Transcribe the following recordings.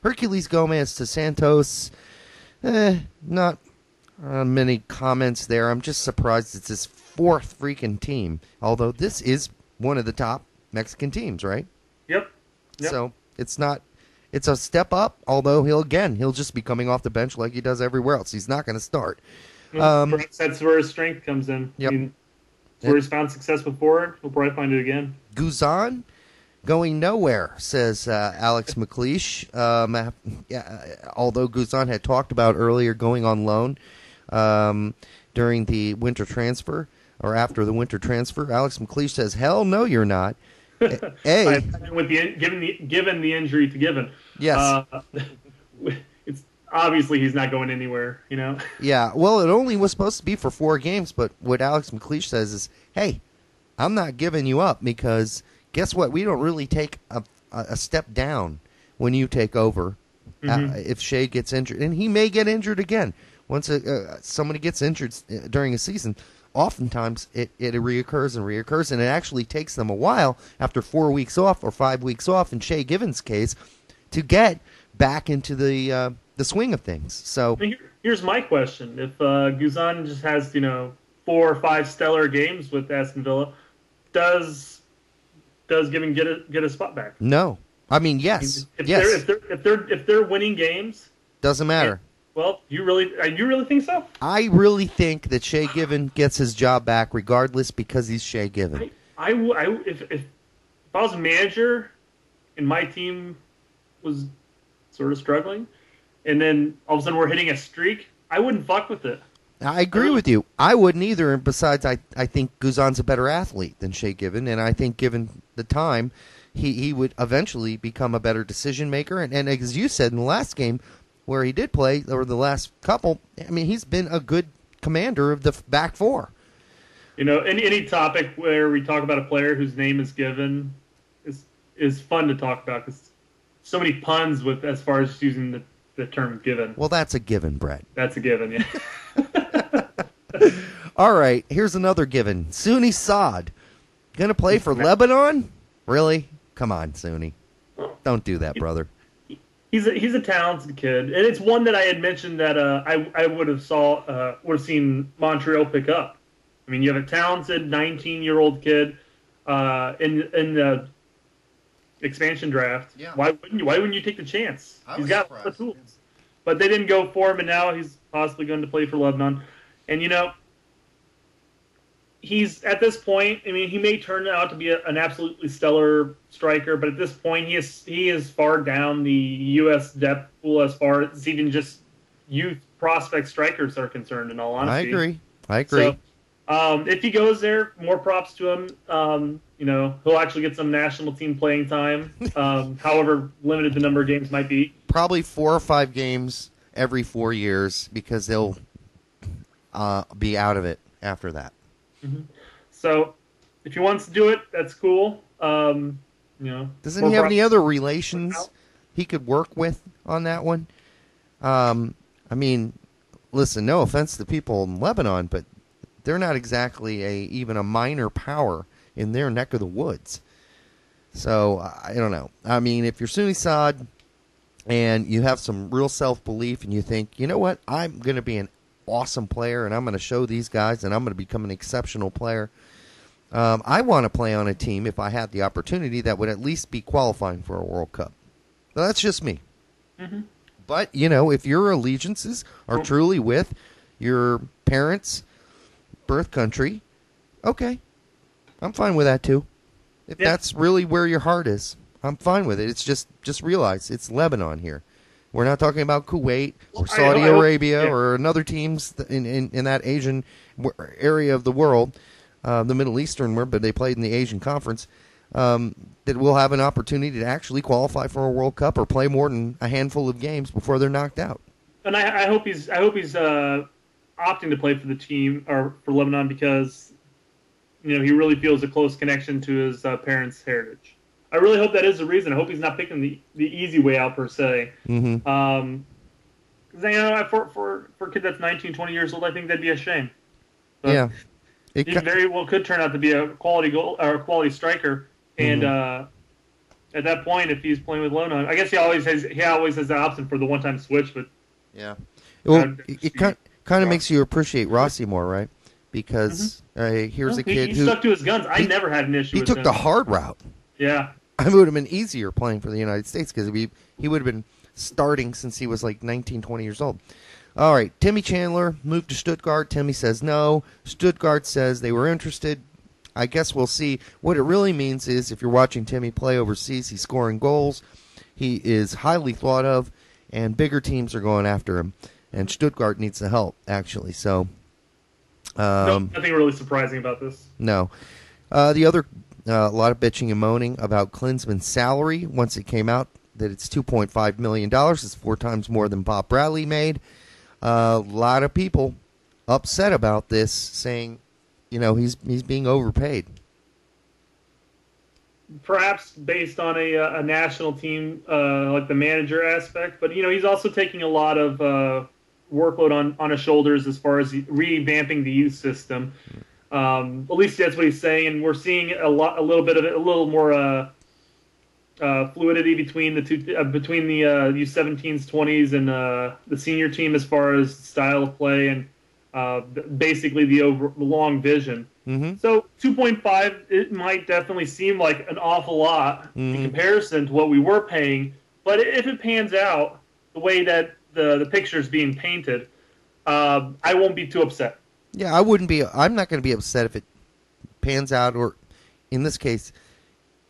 Herculez Gomez to Santos. Not many comments there. I'm just surprised it's his fourth freaking team. Although this is one of the top Mexican teams, right? Yep. So it's not. It's a step up. Although he'll just be coming off the bench like he does everywhere else. He's not going to start. Perhaps that's where his strength comes in. Yep. I mean, where he's found success before, he'll probably find it again. Guzan going nowhere, says Alex McLeish. Although Guzan had talked about earlier going on loan during the winter transfer or after the winter transfer, Alex McLeish says, "Hell no, you're not." Given the injury to Given, yes, it's obviously he's not going anywhere. You know. Yeah. Well, it only was supposed to be for 4 games, but what Alex McLeish says is, "Hey, I'm not giving you up because." Guess what? We don't really take a step down when you take over. If Shea gets injured, and he may get injured again. Once somebody gets injured during a season, oftentimes it reoccurs and reoccurs, and it actually takes them a while after 4 weeks off or 5 weeks off, in Shea Given's case, to get back into the swing of things. So here's my question: if Guzan just has 4 or 5 stellar games with Aston Villa, does Given get a spot back? No, I mean yes. If they're winning games, doesn't matter. Well, you really think so? I really think that Shea Given gets his job back regardless because he's Shea Given. If I was a manager and my team was sort of struggling, and then all of a sudden we're hitting a streak, I wouldn't fuck with it. I agree with you. I wouldn't either. And besides, I think Guzan's a better athlete than Shea Given, and I think given the time, he would eventually become a better decision maker. And as you said in the last game where he did play, or the last couple, I mean, he's been a good commander of the back 4. Any topic where we talk about a player whose name is given is fun to talk about because so many puns with as far as using the term given. Well, that's a given, Brett. That's a given, yeah. All right, here's another given. Soony Saad. Going to play for Lebanon? Really? Come on, Soony. Don't do that, brother. He's a talented kid, and it's one that I had mentioned that I would have seen Montreal pick up. I mean, you have a talented 19-year-old kid in the expansion draft. Yeah. Why wouldn't you take the chance? He's got the tools. But they didn't go for him, and now he's possibly going to play for Lebanon. And, he's, at this point, I mean, he may turn out to be an absolutely stellar striker, but at this point, he is far down the U.S. depth pool as far as even just youth prospect strikers are concerned, in all honesty. I agree. So, if he goes there, more props to him. He'll actually get some national team playing time, however limited the number of games might be. Probably 4 or 5 games every 4 years because they'll be out of it after that. Mm-hmm. So, if he wants to do it, that's cool. Doesn't he have any other relations he could work with on that one? I mean, listen, no offense to people in Lebanon, but they're not exactly even a minor power in their neck of the woods. So, I don't know. I mean, if you're Soony Saad and you have some real self-belief and you think, you know what, I'm going to be an awesome player and I'm going to show these guys and I'm going to become an exceptional player, I want to play on a team, if I had the opportunity, that would at least be qualifying for a World Cup. Now, that's just me. Mm-hmm. But, if your allegiances are truly with your parents' birth country, okay, I'm fine with that too. If that's really where your heart is, I'm fine with it. It's just realize it's Lebanon here. We're not talking about Kuwait or Saudi Arabia or another teams in that Asian area of the world, the Middle Eastern, but they played in the Asian Conference, that will have an opportunity to actually qualify for a World Cup or play more than a handful of games before they're knocked out. And I hope he's opting to play for the team or for Lebanon because he really feels a close connection to his parents' heritage. I really hope that is the reason. I hope he's not picking the easy way out per se. Mm-hmm. For a kid that's 19, 20 years old, I think that'd be a shame. But yeah, he very well could turn out to be a quality goal or a quality striker, and at that point, if he's playing with Lebanon, I guess he always has the option for the one-time switch. But yeah, well, it kind of makes you appreciate Rossi more, right? Because here's a kid who stuck to his guns. I never had an issue. He with took him. the hard route. Yeah, it would have been easier playing for the United States because he would have been starting since he was like 19, 20 years old. All right, Timmy Chandler moved to Stuttgart. Timmy says no. Stuttgart says they were interested. I guess we'll see. What it really means is if you're watching Timmy play overseas, he's scoring goals. He is highly thought of, and bigger teams are going after him. And Stuttgart needs the help, actually. So, nothing really surprising about this. No. The other, a lot of bitching and moaning about Klinsmann's salary once it came out that it's $2.5 million. It's 4 times more than Bob Bradley made. A lot of people upset about this, saying, he's being overpaid. Perhaps based on a national team, like the manager aspect, but he's also taking a lot of workload on his shoulders as far as revamping the youth system. At least that's what he's saying, and we're seeing a little bit of it, a little more fluidity between the two, between the U17s, 20s, and the senior team as far as style of play and basically the long vision. Mm-hmm. So 2.5, it might definitely seem like an awful lot in comparison to what we were paying, but if it pans out the way that the picture is being painted, I won't be too upset. Yeah, I'm not going to be upset if it pans out, or in this case,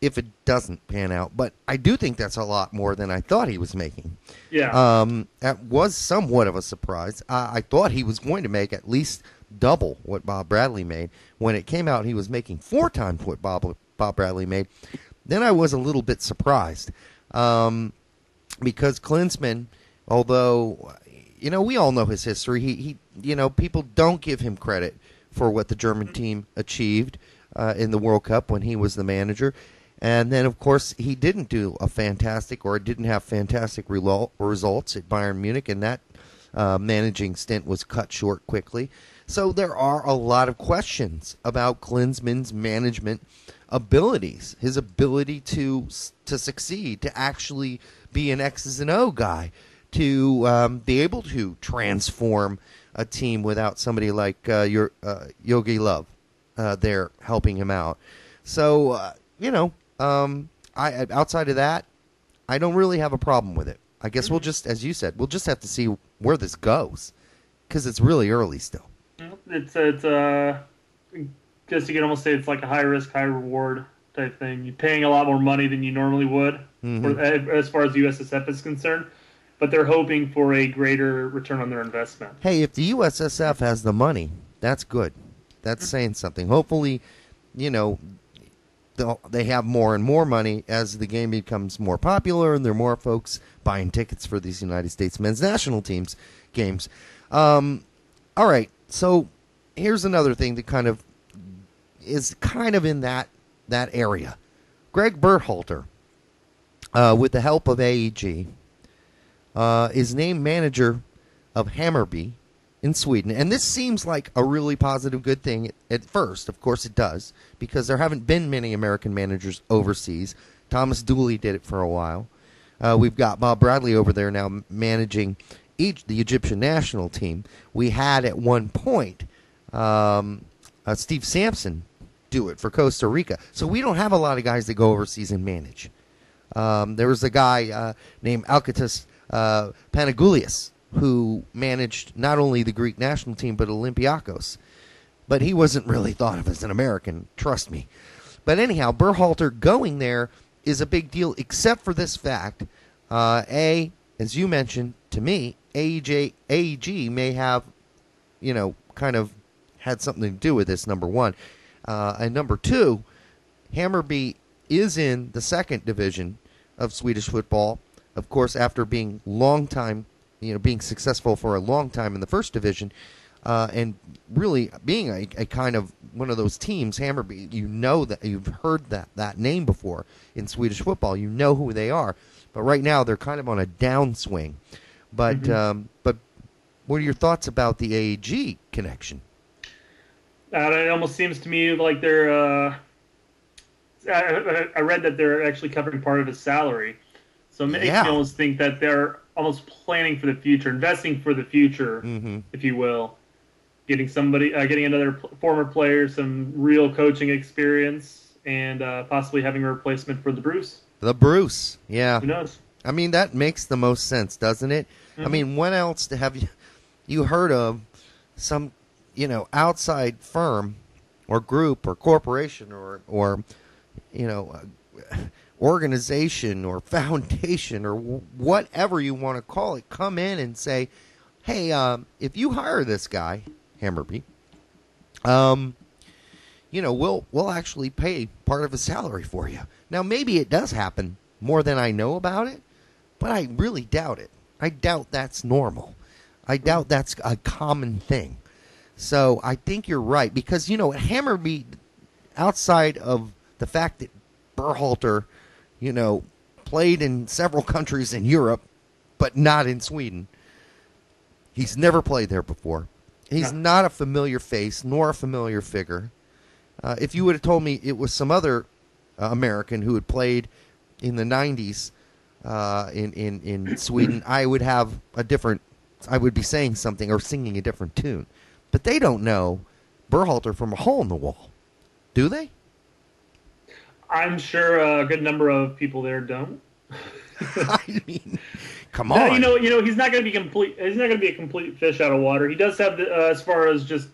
if it doesn't pan out. But I do think that's a lot more than I thought he was making. Yeah. That was somewhat of a surprise. I thought he was going to make at least double what Bob Bradley made. When it came out, he was making 4 times what Bob Bradley made. Then I was a little bit surprised. Because Klinsmann, although, we all know his history, he people don't give him credit for what the German team achieved in the World Cup when he was the manager. And then, of course, he didn't do didn't have fantastic results at Bayern Munich, and that managing stint was cut short quickly. So there are a lot of questions about Klinsmann's management abilities, his ability to succeed, to actually be an X's and O guy, to be able to transform a team without somebody like Yogi Love there helping him out. So, outside of that, I don't really have a problem with it. I guess we'll just, as you said, we'll just have to see where this goes, because it's really early still. It's I guess you could almost say it's like a high risk, high reward type thing. You're paying a lot more money than you normally would, as far as USSF is concerned, but they're hoping for a greater return on their investment. Hey, if the USSF has the money, that's good. That's saying something. Hopefully, they have more and more money as the game becomes more popular, and there are more folks buying tickets for these United States men's national teams games. All right, so here's another thing that kind of is in that area. Greg Berhalter, with the help of AEG, is named manager of Hammarby in Sweden. And this seems like a really positive, good thing at first. Of course it does, because there haven't been many American managers overseas. Thomas Dooley did it for a while. We've got Bob Bradley over there now managing the Egyptian national team. We had at one point Steve Sampson do it for Costa Rica. So we don't have a lot of guys that go overseas and manage. There was a guy named Alkitis Panagoulias, who managed not only the Greek national team but Olympiakos. But he wasn't really thought of as an American, trust me. But anyhow, Berhalter going there is a big deal, except for this fact. As you mentioned to me, AEG may have, kind of had something to do with this, number one. And number two, Hammarby is in the second division of Swedish football. Of course, after being being successful for a long time in the first division, and really being a kind of one of those teams, Hammarby, that you've heard that name before in Swedish football. You know who they are. But right now they're kind of on a downswing. But but what are your thoughts about the AEG connection? It almost seems to me like they're I read that they're actually covering part of his salary. So it makes me almost think that they're almost planning for the future, investing for the future, if you will. Getting another former player, some real coaching experience, and possibly having a replacement for the Bruce. The Bruce, yeah. Who knows? I mean, that makes the most sense, doesn't it? I mean, when else have you heard of some, outside firm or group or corporation or organization or foundation or whatever you want to call it come in and say, hey, if you hire this guy, Hammarby, we'll actually pay part of his salary for you. Now, maybe it does happen more than I know about it, but I really doubt it. I doubt that's normal. I doubt that's a common thing. So I think you're right because, Hammarby, outside of the fact that Berhalter, played in several countries in Europe, but not in Sweden, he's never played there before. He's not a familiar face nor a familiar figure. If you would have told me it was some other American who had played in the 90s in Sweden, I would be saying something or singing a different tune. But they don't know Berhalter from a hole in the wall, do they? I'm sure a good number of people there don't. I mean, come on. He's not going to be complete. He's not going to be a complete fish out of water. He does have as far as just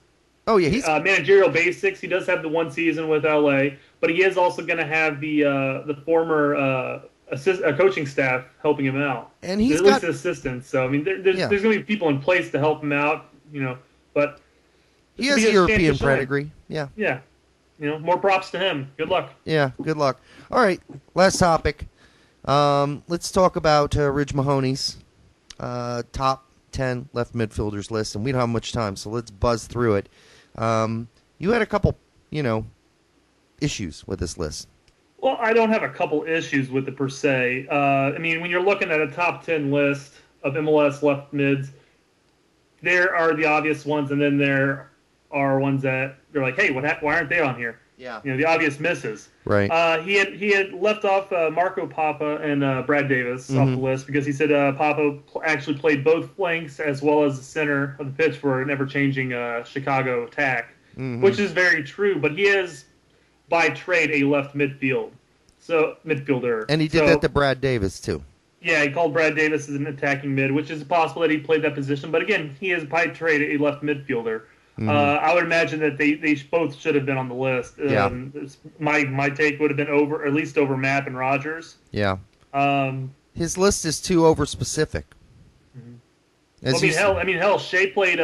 he's managerial basics. He does have the one season with LA, but he is also going to have the former coaching staff helping him out, and he's at least assistants. So I mean, there's going to be people in place to help him out. But he has European pedigree. Yeah. Yeah. More props to him. Good luck. Yeah, good luck. All right, last topic. Let's talk about Ridge Mahoney's top 10 left midfielders list, and we don't have much time, so let's buzz through it. You had a couple, issues with this list. Well, I don't have a couple issues with it per se. I mean, when you're looking at a top 10 list of MLS left mids, there are the obvious ones, and then there are ones that they're like, hey, why aren't they on here? Yeah. The obvious misses. Right. He had left off Marco Papa and Brad Davis off the list because he said Papa actually played both flanks as well as the center of the pitch for an ever-changing Chicago attack, which is very true. But he is, by trade, a left midfielder. And he did that to Brad Davis, too. Yeah, he called Brad Davis as an attacking mid, which is possible that he played that position. But again, he is, by trade, a left midfielder. I would imagine that they both should have been on the list. Yeah. My take would have been at least over Mapp and Rogers. Yeah. His list is too over specific. Hell, Shea played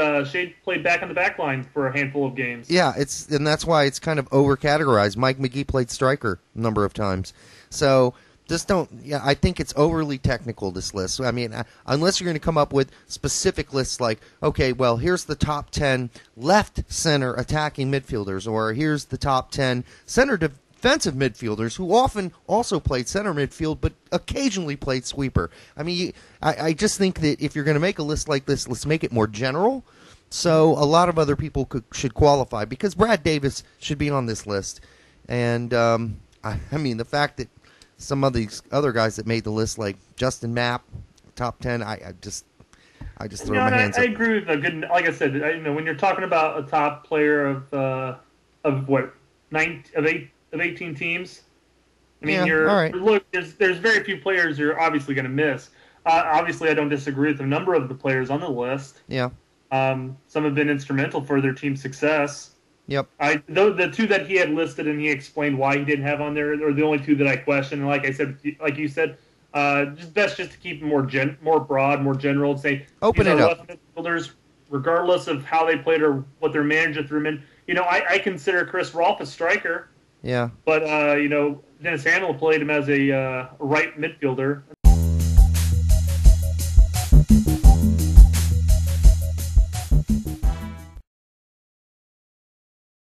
back on the back line for a handful of games. Yeah, and that's why it's kind of over categorized. Mike McGee played striker a number of times. So I think it's overly technical, this list. I mean, unless you're going to come up with specific lists like, okay, well, here's the top 10 left center attacking midfielders, or here's the top 10 center defensive midfielders who often also played center midfield but occasionally played sweeper. I mean, I just think that if you're going to make a list like this, let's make it more general so a lot of other people should qualify, because Brad Davis should be on this list. And, I mean, the fact that some of these other guys that made the list, like Justin Mapp, top 10, I just throw my hands up. I agree with a good. Like I said, when you're talking about a top player of 18 teams, I mean, all right. Look, there's very few players you're obviously going to miss. Obviously, I don't disagree with a number of the players on the list. Yeah. Some have been instrumental for their team's success. Yep. The two that he had listed and he explained why he didn't have on there are the only two that I question. And like you said, best just to keep it more broad, more general, and say open it up. Left midfielders, regardless of how they played or what their manager threw them in. I consider Chris Rolfe a striker. Yeah. But Dennis Hamill played him as a right midfielder.